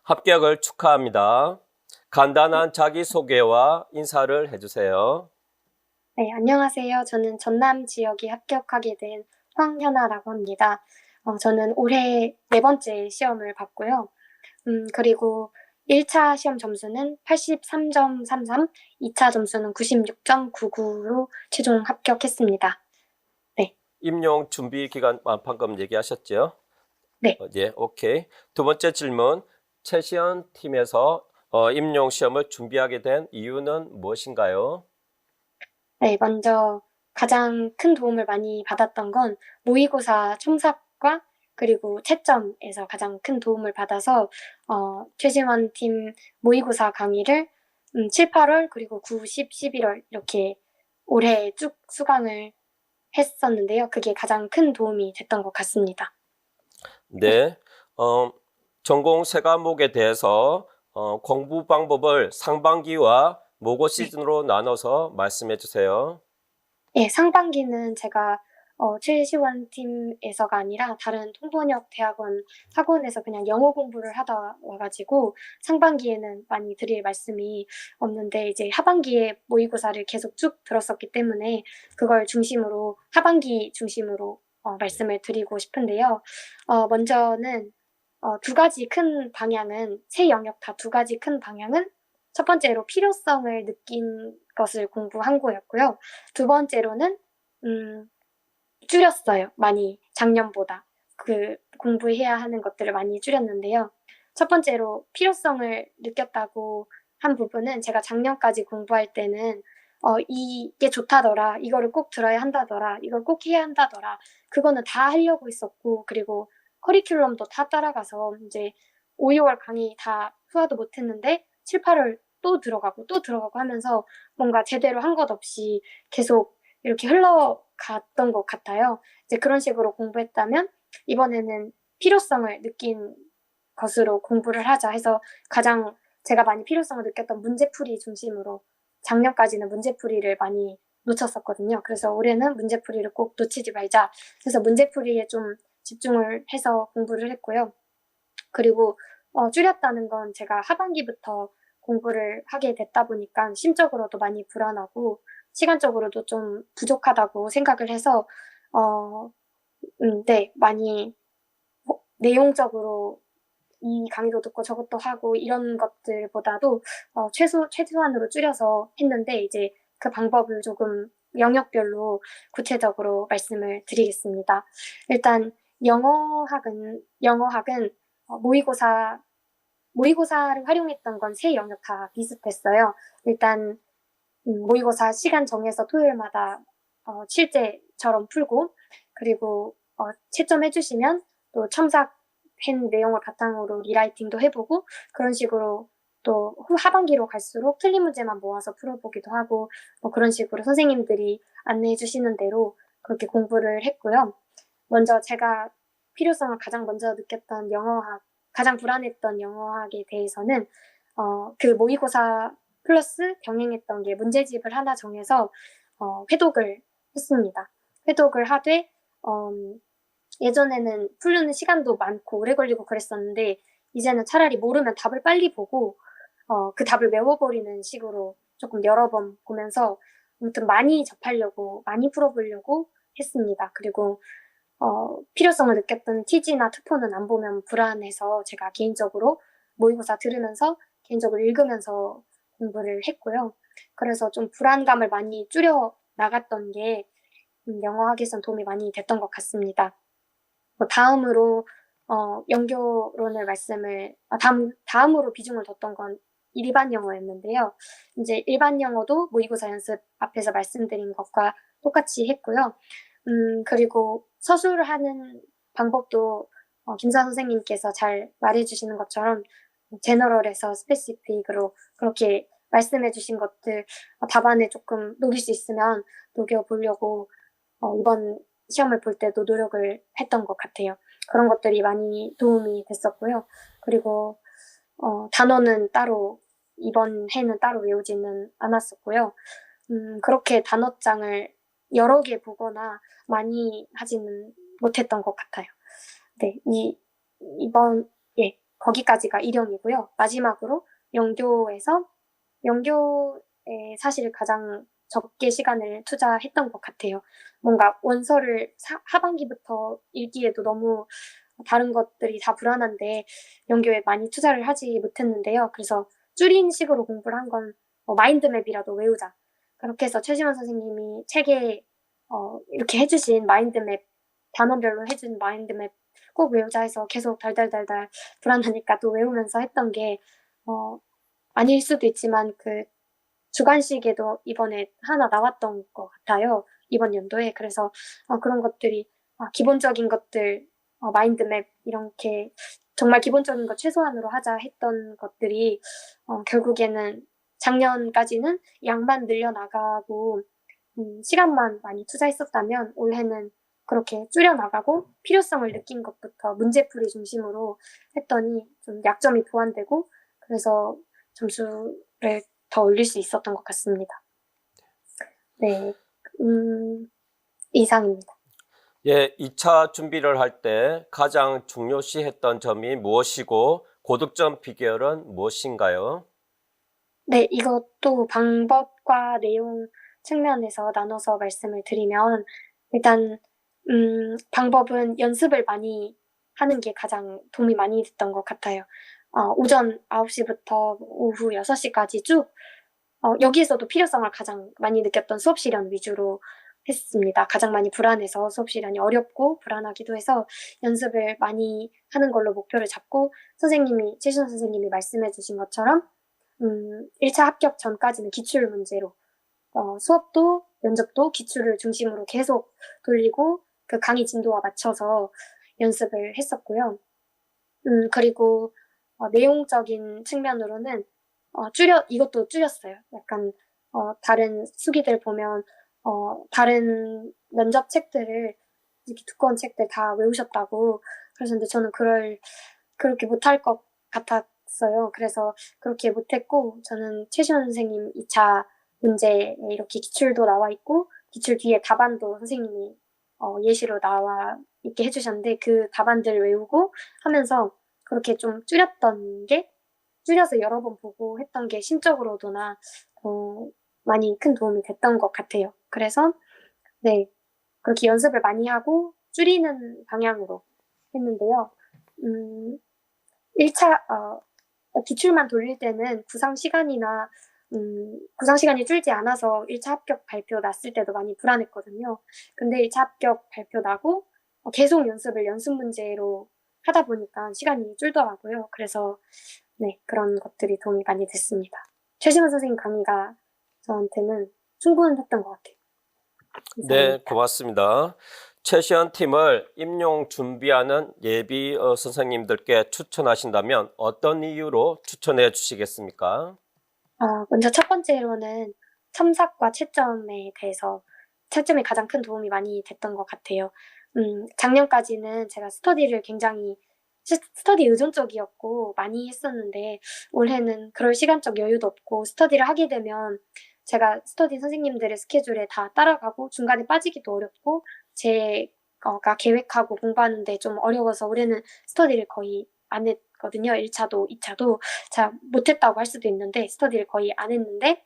합격을 축하합니다. 간단한 자기소개와 인사를 해주세요. 네, 안녕하세요. 저는 전남 지역에 합격하게 된 황현아라고 합니다. 저는 올해 네 번째 시험을 봤고요. 그리고 1차 시험 점수는 83.33, 2차 점수는 96.99로 최종 합격했습니다. 네, 임용 준비 기간 방금 얘기하셨죠? 네. 예, 오케이. 두 번째 질문. 최시연 팀에서 임용 시험을 준비하게 된 이유는 무엇인가요? 네, 먼저 가장 큰 도움을 많이 받았던 건 모의고사 첨삭과 그리고 채점에서 가장 큰 도움을 받아서 최지원 팀 모의고사 강의를 7, 8월 그리고 9, 10, 11월 이렇게 올해 쭉 수강을 했었는데요. 그게 가장 큰 도움이 됐던 것 같습니다. 네. 전공 세 과목에 대해서 공부 방법을 상반기와 모고 네. 시즌으로 나눠서 말씀해 주세요. 예, 상반기는 제가 최시원 팀에서가 아니라 다른 통번역 대학원 학원에서 그냥 영어 공부를 하다 와가지고 상반기에는 많이 드릴 말씀이 없는데 이제 하반기에 모의고사를 계속 쭉 들었었기 때문에 그걸 중심으로 하반기 중심으로 말씀을 드리고 싶은데요. 먼저는 두 가지 큰 방향은 세 영역 다 두 가지 큰 방향은 첫 번째로 필요성을 느낀 것을 공부한 거였고요. 두 번째로는 줄였어요. 많이 작년보다 그 공부해야 하는 것들을 많이 줄였는데요. 첫 번째로 필요성을 느꼈다고 한 부분은 제가 작년까지 공부할 때는 이게 좋다더라, 이거를 꼭 들어야 한다더라, 이걸 꼭 해야 한다더라, 그거는 다 하려고 했었고, 그리고 커리큘럼도 다 따라가서 이제 5, 6월 강의 다 소화도 못했는데 7, 8월 또 들어가고 하면서 뭔가 제대로 한 것 없이 계속 이렇게 흘러갔던 것 같아요. 이제 그런 식으로 공부했다면 이번에는 필요성을 느낀 것으로 공부를 하자 해서 가장 제가 많이 필요성을 느꼈던 문제풀이 중심으로 작년까지는 문제풀이를 많이 놓쳤었거든요. 그래서 올해는 문제풀이를 꼭 놓치지 말자. 그래서 문제풀이에 좀 집중을 해서 공부를 했고요. 그리고 줄였다는 건 제가 하반기부터 공부를 하게 됐다 보니까 심적으로도 많이 불안하고 시간적으로도 좀 부족하다고 생각을 해서 네, 많이 내용적으로 이 강의도 듣고 저것도 하고 이런 것들보다도 최소한으로 줄여서 했는데 이제 그 방법을 조금 영역별로 구체적으로 말씀을 드리겠습니다. 일단 영어학은 모의고사를 활용했던 건 세 영역 다 비슷했어요. 일단 모의고사 시간 정해서 토요일마다 실제처럼 풀고 그리고 채점해주시면 또 첨삭한 내용을 바탕으로 리라이팅도 해보고 그런 식으로 또 하반기로 갈수록 틀린 문제만 모아서 풀어보기도 하고 그런 식으로 선생님들이 안내해 주시는 대로 그렇게 공부를 했고요. 먼저 제가 필요성을 가장 먼저 느꼈던 가장 불안했던 영어학에 대해서는 그 모의고사 플러스 병행했던 게 문제집을 하나 정해서 회독을 했습니다. 회독을 하되 예전에는 풀는 시간도 많고 오래 걸리고 그랬었는데 이제는 차라리 모르면 답을 빨리 보고 그 답을 외워버리는 식으로 조금 여러 번 보면서 아무튼 많이 접하려고 많이 풀어보려고 했습니다. 그리고 필요성을 느꼈던 TG나 투포는 안 보면 불안해서 제가 개인적으로 모의고사 들으면서 개인적으로 읽으면서 공부를 했고요. 그래서 좀 불안감을 많이 줄여 나갔던 게 영어학에선 도움이 많이 됐던 것 같습니다. 다음으로 연교론을 다음으로 비중을 뒀던 건 일반 영어였는데요. 이제 일반 영어도 모의고사 연습 앞에서 말씀드린 것과 똑같이 했고요. 그리고 서술을 하는 방법도 김사 선생님께서 잘 말해주시는 것처럼 제너럴에서 스페시픽으로 그렇게 말씀해주신 것들 답안에 조금 녹일 수 있으면 녹여보려고 이번 시험을 볼 때도 노력을 했던 것 같아요. 그런 것들이 많이 도움이 됐었고요. 그리고 단어는 따로 이번 해는 따로 외우지는 않았었고요. 그렇게 단어장을 여러 개 보거나 많이 하지는 못했던 것 같아요. 네, 예, 거기까지가 일형이고요. 마지막으로 영교에 사실 가장 적게 시간을 투자했던 것 같아요. 뭔가 원서를 하반기부터 읽기에도 너무 다른 것들이 다 불안한데 영교에 많이 투자를 하지 못했는데요. 그래서 줄인 식으로 공부를 한 건 마인드맵이라도 외우자. 그렇게 해서 최시원 선생님이 책에 이렇게 해주신 마인드맵, 단원별로 해준 마인드맵 꼭 외우자 해서 계속 달달달달 불안하니까 또 외우면서 했던 게 아닐 수도 있지만 그 주관식에도 이번에 하나 나왔던 것 같아요. 이번 연도에. 그래서 그런 것들이 기본적인 것들, 마인드맵 이렇게 정말 기본적인 것 최소한으로 하자 했던 것들이 결국에는 작년까지는 양만 늘려나가고 시간만 많이 투자했었다면 올해는 그렇게 줄여나가고 필요성을 느낀 것부터 문제풀이 중심으로 했더니 좀 약점이 보완되고 그래서 점수를 더 올릴 수 있었던 것 같습니다. 네, 이상입니다. 예, 2차 준비를 할 때 가장 중요시했던 점이 무엇이고 고득점 비결은 무엇인가요? 네, 이것도 방법과 내용 측면에서 나눠서 말씀을 드리면 일단 방법은 연습을 많이 하는 게 가장 도움이 많이 됐던 것 같아요. 오전 9시부터 오후 6시까지 쭉 여기에서도 필요성을 가장 많이 느꼈던 수업 시간 위주로 했습니다. 가장 많이 불안해서 수업 시간이 어렵고 불안하기도 해서 연습을 많이 하는 걸로 목표를 잡고 최준 선생님이 말씀해 주신 것처럼 1차 합격 전까지는 기출 문제로 수업도 면접도 기출을 중심으로 계속 돌리고 그 강의 진도와 맞춰서 연습을 했었고요. 그리고 내용적인 측면으로는 이것도 줄였어요. 약간 다른 수기들 보면 다른 면접 책들을 이렇게 두꺼운 책들 다 외우셨다고 그러셨는데 저는 그렇게 못할 것 같았어요. 그래서 그렇게 못했고 저는 최시원 선생님 2차 문제에 이렇게 기출도 나와 있고 기출 뒤에 답안도 선생님이 예시로 나와 있게 해주셨는데 그 답안들 외우고 하면서 그렇게 좀 줄여서 여러 번 보고 했던 게 심적으로도나 많이 큰 도움이 됐던 것 같아요. 그래서 네, 그렇게 연습을 많이 하고 줄이는 방향으로 했는데요. 1차 기출만 돌릴 때는 구상 시간이 줄지 않아서 1차 합격 발표 났을 때도 많이 불안했거든요. 근데 1차 합격 발표 나고 계속 연습 문제로 하다 보니까 시간이 줄더라고요. 그래서 네, 그런 것들이 도움이 많이 됐습니다. 최시원 선생님 강의가 저한테는 충분했던 것 같아요. 네, 감사합니다. 고맙습니다. 최시연 팀을 임용 준비하는 예비 선생님들께 추천하신다면 어떤 이유로 추천해 주시겠습니까? 먼저 첫 번째로는 첨삭과 채점에 가장 큰 도움이 많이 됐던 것 같아요. 작년까지는 제가 스터디 의존적이었고 많이 했었는데 올해는 그럴 시간적 여유도 없고 스터디를 하게 되면 제가 스터디 선생님들의 스케줄에 다 따라가고 중간에 빠지기도 어렵고 제가 계획하고 공부하는데 좀 어려워서 올해는 스터디를 거의 안 했거든요. 1차도 2차도 잘 못했다고 할 수도 있는데 스터디를 거의 안 했는데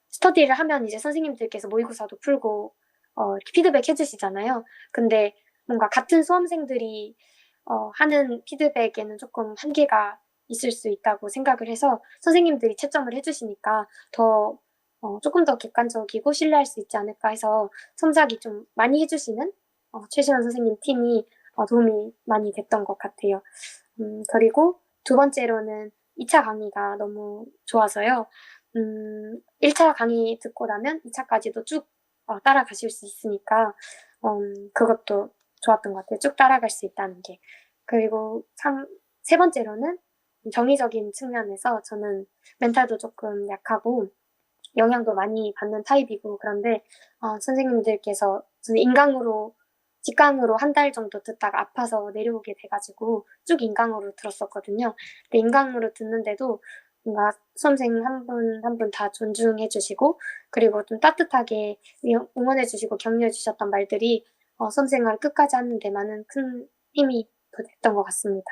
스터디를 하면 이제 선생님들께서 모의고사도 풀고 이렇게 피드백 해주시잖아요. 근데 뭔가 같은 수험생들이 하는 피드백에는 조금 한계가 있을 수 있다고 생각을 해서 선생님들이 채점을 해주시니까 조금 더 객관적이고 신뢰할 수 있지 않을까 해서 첨삭이 좀 많이 해주시는 최시원 선생님 팀이 도움이 많이 됐던 것 같아요. 그리고 두 번째로는 2차 강의가 너무 좋아서요. 1차 강의 듣고 나면 2차까지도 쭉 따라가실 수 있으니까 그것도 좋았던 것 같아요. 쭉 따라갈 수 있다는 게. 그리고 세 번째로는 정의적인 측면에서 저는 멘탈도 조금 약하고 영향도 많이 받는 타입이고 그런데 선생님들께서 저는 직강으로 한 달 정도 듣다가 아파서 내려오게 돼가지고 쭉 인강으로 들었었거든요. 근데 인강으로 듣는데도 뭔가 수험생 한 분 한 분 다 존중해 주시고 그리고 좀 따뜻하게 응원해 주시고 격려해 주셨던 말들이 수험생활 끝까지 하는 데 많은 큰 힘이 됐던 것 같습니다.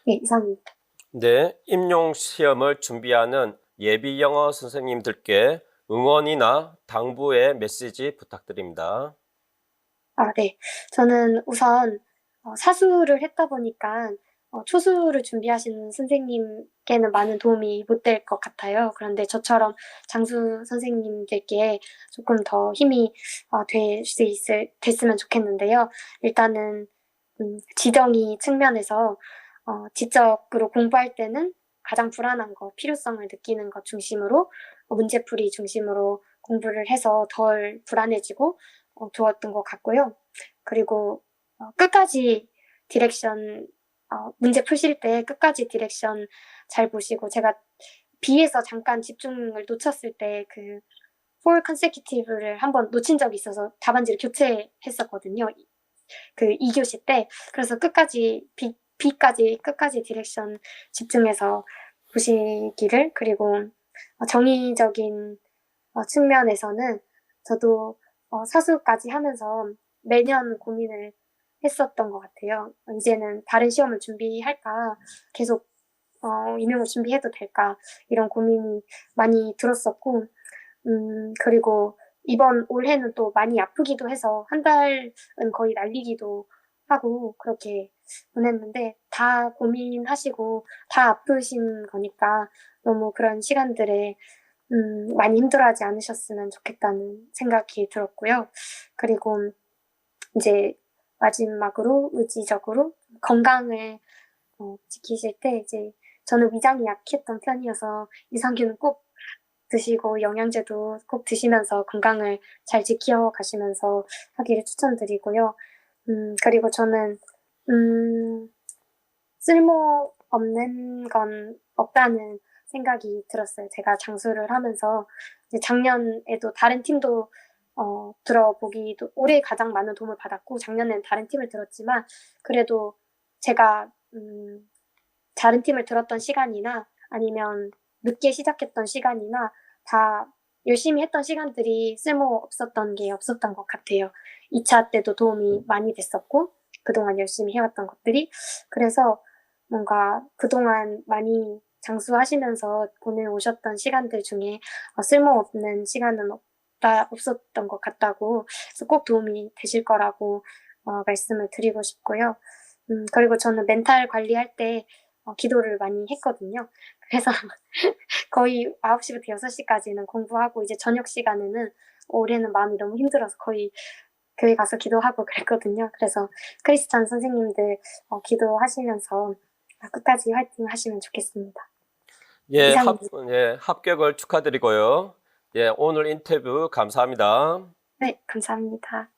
네, 이상입니다. 네, 임용 시험을 준비하는 예비 영어 선생님들께 응원이나 당부의 메시지 부탁드립니다. 네. 저는 우선 사수를 했다 보니까 초수를 준비하시는 선생님께는 많은 도움이 못 될 것 같아요. 그런데 저처럼 장수 선생님들께 조금 더 힘이 됐으면 좋겠는데요. 일단은 지정의 측면에서 지적으로 공부할 때는 가장 불안한 거, 필요성을 느끼는 것 중심으로 문제풀이 중심으로 공부를 해서 덜 불안해지고 좋았던 것 같고요. 그리고 끝까지 디렉션 문제 푸실 때 끝까지 디렉션 잘 보시고 제가 B에서 잠깐 집중을 놓쳤을 때 그 for consecutive를 한번 놓친 적이 있어서 답안지를 교체했었거든요. 그 2교시 때. 그래서 끝까지 B까지 끝까지 디렉션 집중해서 보시기를 그리고 정의적인 측면에서는 저도 사수까지 하면서 매년 고민을 했었던 것 같아요. 이제는 다른 시험을 준비할까, 계속 임용을 준비해도 될까, 이런 고민이 많이 들었었고, 그리고 이번 올해는 또 많이 아프기도 해서 한 달은 거의 날리기도 하고 그렇게 보냈는데 다 고민하시고 다 아프신 거니까 너무 그런 시간들에 많이 힘들어하지 않으셨으면 좋겠다는 생각이 들었고요. 그리고 이제 마지막으로 의지적으로 건강을 지키실 때 이제 저는 위장이 약했던 편이어서 유산균은 꼭 드시고 영양제도 꼭 드시면서 건강을 잘 지켜가시면서 하기를 추천드리고요. 그리고 저는 쓸모없는 건 없다는 생각이 들었어요. 제가 장수를 하면서 이제 작년에도 다른 팀도 들어보기도 올해 가장 많은 도움을 받았고 작년에는 다른 팀을 들었지만 그래도 제가 다른 팀을 들었던 시간이나 아니면 늦게 시작했던 시간이나 다 열심히 했던 시간들이 쓸모 없었던 게 없었던 것 같아요. 2차 때도 도움이 많이 됐었고 그동안 열심히 해왔던 것들이 그래서 뭔가 그동안 많이 장수하시면서 보내오셨던 시간들 중에 쓸모없는 시간은 없었던 것 같다고 그래서 꼭 도움이 되실 거라고 말씀을 드리고 싶고요. 그리고 저는 멘탈 관리할 때 기도를 많이 했거든요. 그래서 거의 9시부터 6시까지는 공부하고 이제 저녁 시간에는 올해는 마음이 너무 힘들어서 거의 교회 가서 기도하고 그랬거든요. 그래서 크리스찬 선생님들 기도하시면서 끝까지 화이팅 하시면 좋겠습니다. 예, 이상입니다. 합격을 축하드리고요. 예, 오늘 인터뷰 감사합니다. 네, 감사합니다.